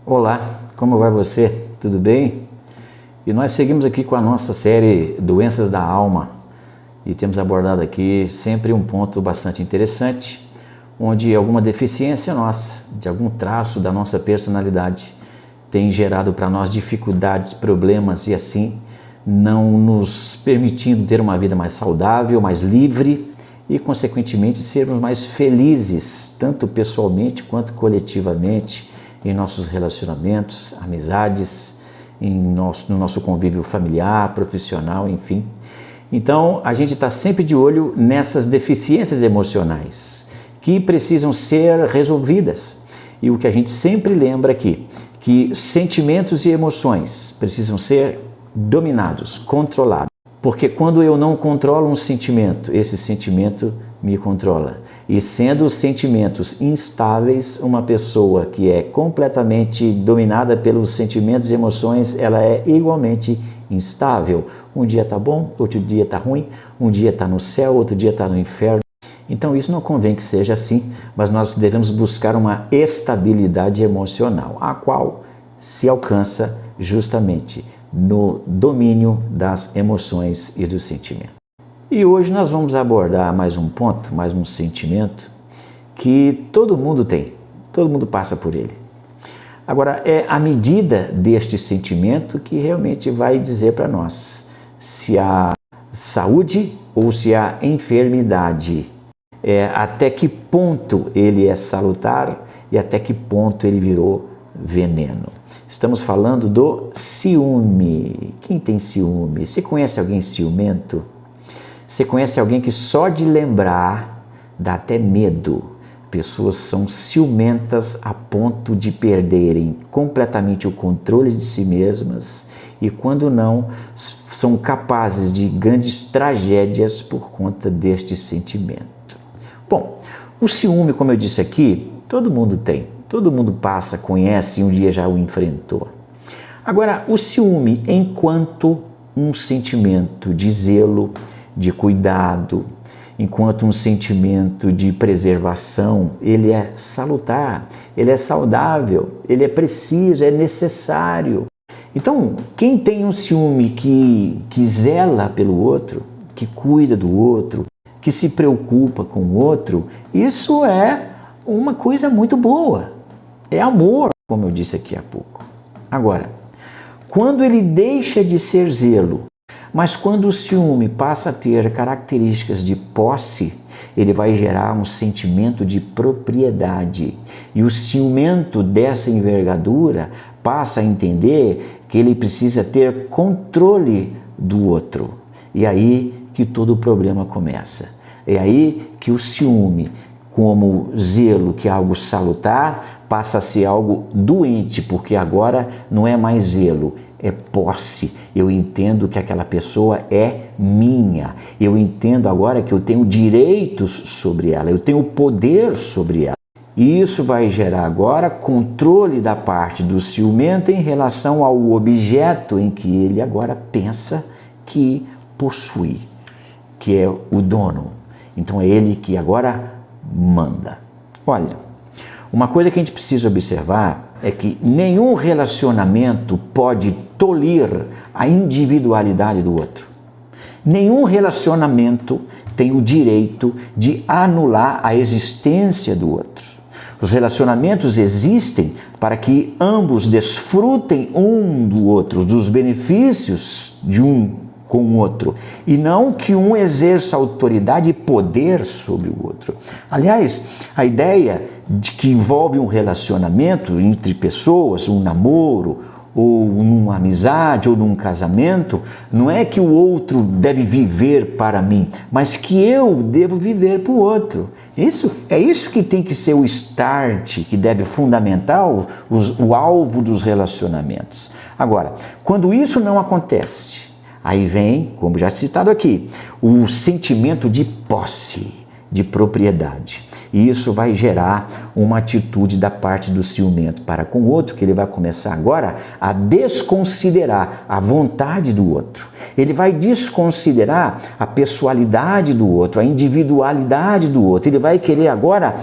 Olá, como vai você? Tudo bem? E nós seguimos aqui com a nossa série Doenças da Alma e temos abordado aqui sempre um ponto bastante interessante, onde alguma deficiência nossa, de algum traço da nossa personalidade, tem gerado para nós dificuldades, problemas e assim não nos permitindo ter uma vida mais saudável, mais livre e consequentemente sermos mais felizes, tanto pessoalmente quanto coletivamente, em nossos relacionamentos, amizades, no nosso convívio familiar, profissional, enfim. Então, a gente está sempre de olho nessas deficiências emocionais que precisam ser resolvidas. E o que a gente sempre lembra aqui, que sentimentos e emoções precisam ser dominados, controlados. Porque quando eu não controlo um sentimento, esse sentimento me controla. E sendo os sentimentos instáveis, uma pessoa que é completamente dominada pelos sentimentos e emoções, ela é igualmente instável. Um dia está bom, outro dia está ruim, um dia está no céu, outro dia está no inferno. Então isso não convém que seja assim, mas nós devemos buscar uma estabilidade emocional, a qual se alcança justamente no domínio das emoções e dos sentimentos. E hoje nós vamos abordar mais um ponto, mais um sentimento que todo mundo tem, todo mundo passa por ele. Agora, é a medida deste sentimento que realmente vai dizer para nós se há saúde ou se há enfermidade, até que ponto ele é salutar e até que ponto ele virou veneno. Estamos falando do ciúme. Quem tem ciúme? Você conhece alguém ciumento? Você conhece alguém que só de lembrar dá até medo? Pessoas são ciumentas a ponto de perderem completamente o controle de si mesmas e quando não, são capazes de grandes tragédias por conta deste sentimento. Bom, o ciúme, como eu disse aqui, todo mundo tem, todo mundo passa, conhece e um dia já o enfrentou. Agora, o ciúme enquanto um sentimento de zelo, de cuidado, enquanto um sentimento de preservação, ele é salutar, ele é saudável, ele é preciso, é necessário. Então, quem tem um ciúme que zela pelo outro, que cuida do outro, que se preocupa com o outro, isso é uma coisa muito boa, é amor, como eu disse aqui há pouco. Agora, quando ele deixa de ser zelo, mas quando o ciúme passa a ter características de posse, ele vai gerar um sentimento de propriedade. E o ciumento dessa envergadura passa a entender que ele precisa ter controle do outro. E aí que todo o problema começa. É aí que o ciúme, como zelo, que é algo salutar, passa a ser algo doente, porque agora não é mais zelo, é posse. Eu entendo que aquela pessoa é minha. Eu entendo agora que eu tenho direitos sobre ela, eu tenho poder sobre ela. E isso vai gerar agora controle da parte do ciumento em relação ao objeto em que ele agora pensa que possui, que é o dono. Então é ele que agora manda. Olha, uma coisa que a gente precisa observar é que nenhum relacionamento pode tolir a individualidade do outro. Nenhum relacionamento tem o direito de anular a existência do outro. Os relacionamentos existem para que ambos desfrutem um do outro, dos benefícios de um com o outro, e não que um exerça autoridade e poder sobre o outro. Aliás, a ideia de que envolve um relacionamento entre pessoas, um namoro, ou numa amizade, ou num casamento, não é que o outro deve viver para mim, mas que eu devo viver para o outro. É isso que tem que ser o start, que deve fundamentar o alvo dos relacionamentos. Agora, quando isso não acontece, aí vem, como já citado aqui, o sentimento de posse, de propriedade. E isso vai gerar uma atitude da parte do ciumento para com o outro, que ele vai começar agora a desconsiderar a vontade do outro. Ele vai desconsiderar a pessoalidade do outro, a individualidade do outro. Ele vai querer agora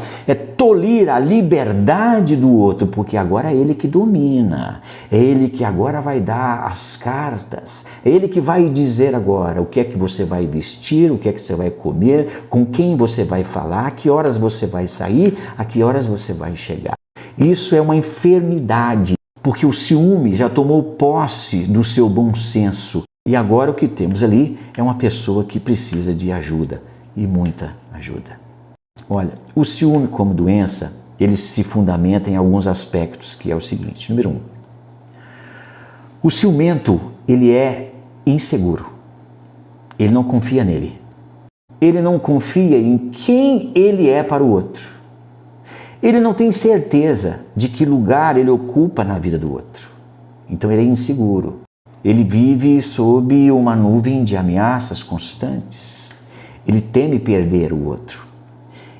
tolir a liberdade do outro, porque agora é ele que domina, é ele que agora vai dar as cartas, é ele que vai dizer agora o que é que você vai vestir, o que é que você vai comer, com quem você vai falar, a que horas você vai sair, a que horas você vai chegar. Isso é uma enfermidade, porque o ciúme já tomou posse do seu bom senso. E agora o que temos ali é uma pessoa que precisa de ajuda, e muita ajuda. Olha, o ciúme como doença, ele se fundamenta em alguns aspectos, que é o seguinte. Número 1. O ciumento, ele é inseguro. Ele não confia nele. Ele não confia em quem ele é para o outro. Ele não tem certeza de que lugar ele ocupa na vida do outro. Então ele é inseguro. Ele vive sob uma nuvem de ameaças constantes. Ele teme perder o outro.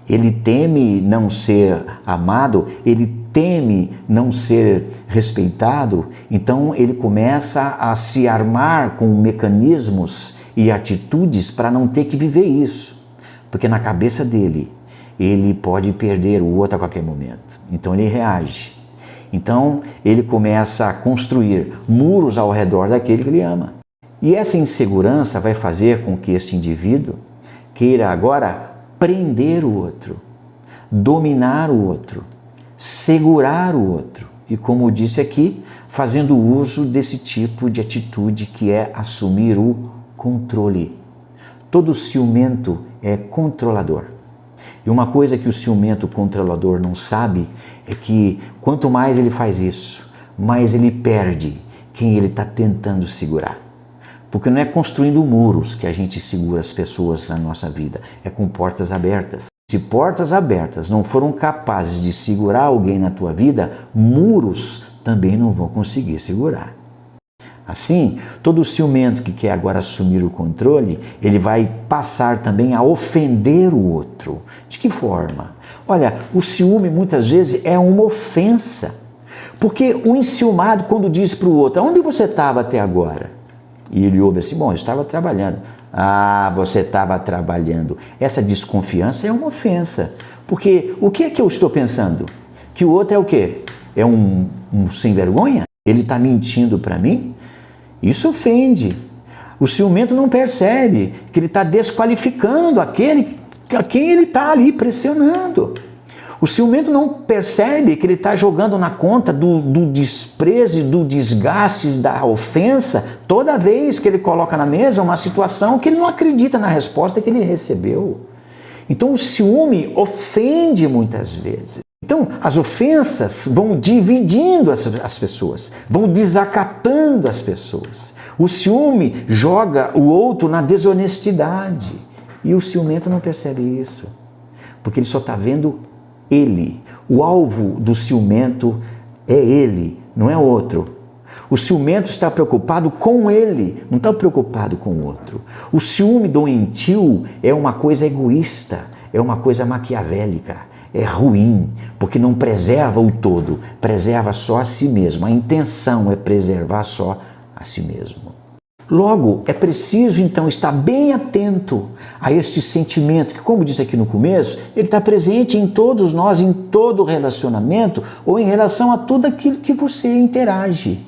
Ele teme não ser amado, ele teme não ser respeitado, então ele começa a se armar com mecanismos e atitudes para não ter que viver isso. Porque na cabeça dele, ele pode perder o outro a qualquer momento. Então ele reage. Então ele começa a construir muros ao redor daquele que ele ama. E essa insegurança vai fazer com que esse indivíduo queira agora prender o outro, dominar o outro, segurar o outro. E como eu disse aqui, fazendo uso desse tipo de atitude que é assumir o controle. Todo ciumento é controlador. E uma coisa que o ciumento controlador não sabe é que quanto mais ele faz isso, mais ele perde quem ele está tentando segurar. Porque não é construindo muros que a gente segura as pessoas na nossa vida, é com portas abertas. Se portas abertas não foram capazes de segurar alguém na tua vida, muros também não vão conseguir segurar. Assim, todo ciumento que quer agora assumir o controle, ele vai passar também a ofender o outro. De que forma? Olha, o ciúme muitas vezes é uma ofensa. Porque o enciumado, quando diz para o outro, onde você estava até agora? E ele ouve assim, bom, eu estava trabalhando. Ah, você estava trabalhando. Essa desconfiança é uma ofensa. Porque o que é que eu estou pensando? Que o outro é o quê? É um sem vergonha? Ele está mentindo para mim? Isso ofende. O ciumento não percebe que ele está desqualificando aquele a quem ele está ali pressionando. O ciumento não percebe que ele está jogando na conta do desprezo, do desgaste, da ofensa, toda vez que ele coloca na mesa uma situação que ele não acredita na resposta que ele recebeu. Então o ciúme ofende muitas vezes. Então as ofensas vão dividindo as pessoas, vão desacatando as pessoas. O ciúme joga o outro na desonestidade. E o ciumento não percebe isso, porque ele só está vendo ele. O alvo do ciumento é ele, não é outro. O ciumento está preocupado com ele, não está preocupado com o outro. O ciúme doentio é uma coisa egoísta, é uma coisa maquiavélica, é ruim, porque não preserva o todo, preserva só a si mesmo. A intenção é preservar só a si mesmo. Logo, é preciso então estar bem atento a este sentimento que, como disse aqui no começo, ele está presente em todos nós, em todo relacionamento ou em relação a tudo aquilo que você interage.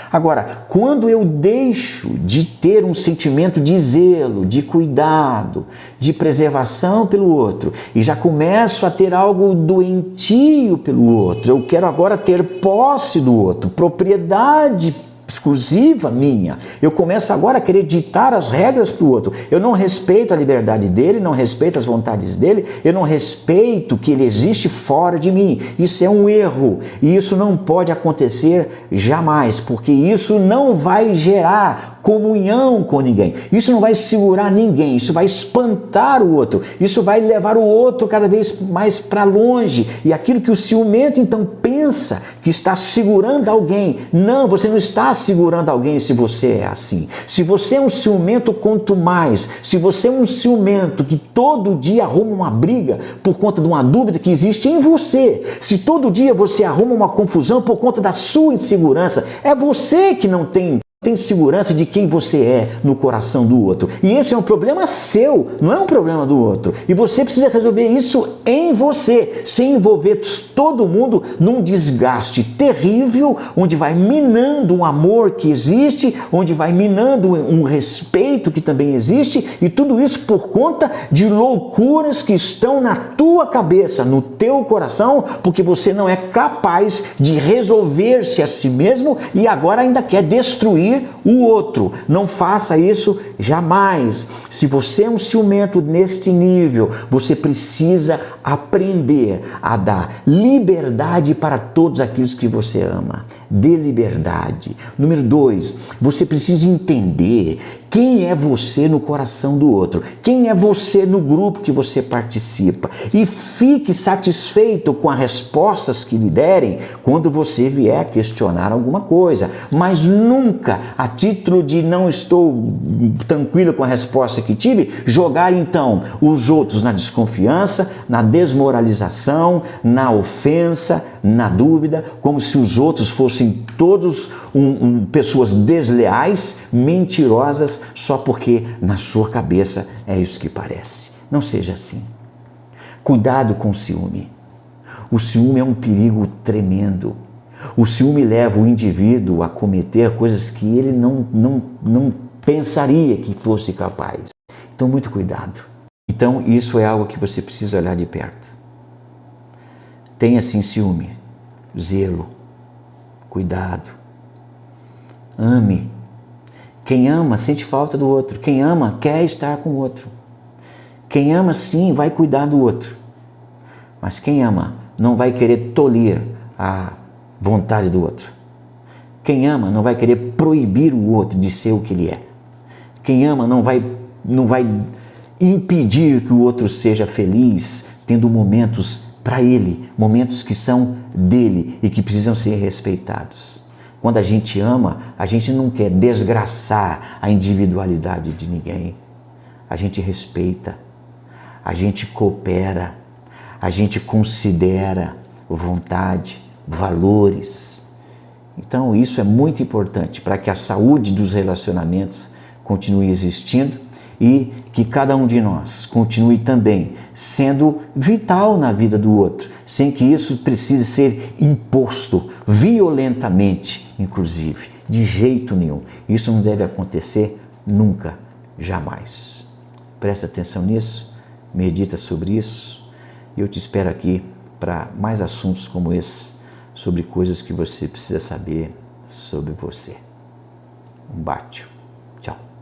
Agora, quando eu deixo de ter um sentimento de zelo, de cuidado, de preservação pelo outro e já começo a ter algo doentio pelo outro, eu quero agora ter posse do outro, propriedade exclusiva minha, eu começo agora a querer ditar as regras para o outro. Eu não respeito a liberdade dele, não respeito as vontades dele, eu não respeito que ele existe fora de mim. Isso é um erro e isso não pode acontecer jamais, porque isso não vai gerar comunhão com ninguém, isso não vai segurar ninguém, isso vai espantar o outro, isso vai levar o outro cada vez mais para longe. E aquilo que o ciumento então pensa que está segurando alguém, não, você não está segurando alguém se você é assim. Se você é um ciumento, quanto mais. Se você é um ciumento que todo dia arruma uma briga por conta de uma dúvida que existe em você, se todo dia você arruma uma confusão por conta da sua insegurança, é você que não tem tem segurança de quem você é no coração do outro. E esse é um problema seu, não é um problema do outro. E você precisa resolver isso em você, sem envolver todo mundo num desgaste terrível, onde vai minando um amor que existe, onde vai minando um respeito que também existe, e tudo isso por conta de loucuras que estão na tua cabeça, no teu coração, porque você não é capaz de resolver-se a si mesmo e agora ainda quer destruir o outro. Não faça isso jamais. Se você é um ciumento neste nível, você precisa aprender a dar liberdade para todos aqueles que você ama. Dê liberdade. Número 2, você precisa entender quem é você no coração do outro, quem é você no grupo que você participa, e fique satisfeito com as respostas que lhe derem quando você vier questionar alguma coisa, mas nunca, a título de não estou tranquilo com a resposta que tive, jogar então os outros na desconfiança, na desmoralização, na ofensa, na dúvida, como se os outros fossem todos pessoas desleais, mentirosas, só porque na sua cabeça é isso que parece. Não seja assim. Cuidado com o ciúme. O ciúme é um perigo tremendo. O ciúme leva o indivíduo a cometer coisas que ele não pensaria que fosse capaz. Então, muito cuidado. Então, isso é algo que você precisa olhar de perto. Tenha sim ciúme, zelo, cuidado. Ame. Quem ama sente falta do outro. Quem ama quer estar com o outro. Quem ama sim vai cuidar do outro. Mas quem ama não vai querer tolir a vontade do outro. Quem ama não vai querer proibir o outro de ser o que ele é. Quem ama não vai impedir que o outro seja feliz, tendo momentos para ele, momentos que são dele e que precisam ser respeitados. Quando a gente ama, a gente não quer desgraçar a individualidade de ninguém. A gente respeita, a gente coopera, a gente considera vontade, valores. Então isso é muito importante para que a saúde dos relacionamentos continue existindo e que cada um de nós continue também sendo vital na vida do outro, sem que isso precise ser imposto violentamente, inclusive, de jeito nenhum. Isso não deve acontecer nunca, jamais. Presta atenção nisso, medita sobre isso e eu te espero aqui para mais assuntos como esse, sobre coisas que você precisa saber sobre você. Um bate. Tchau.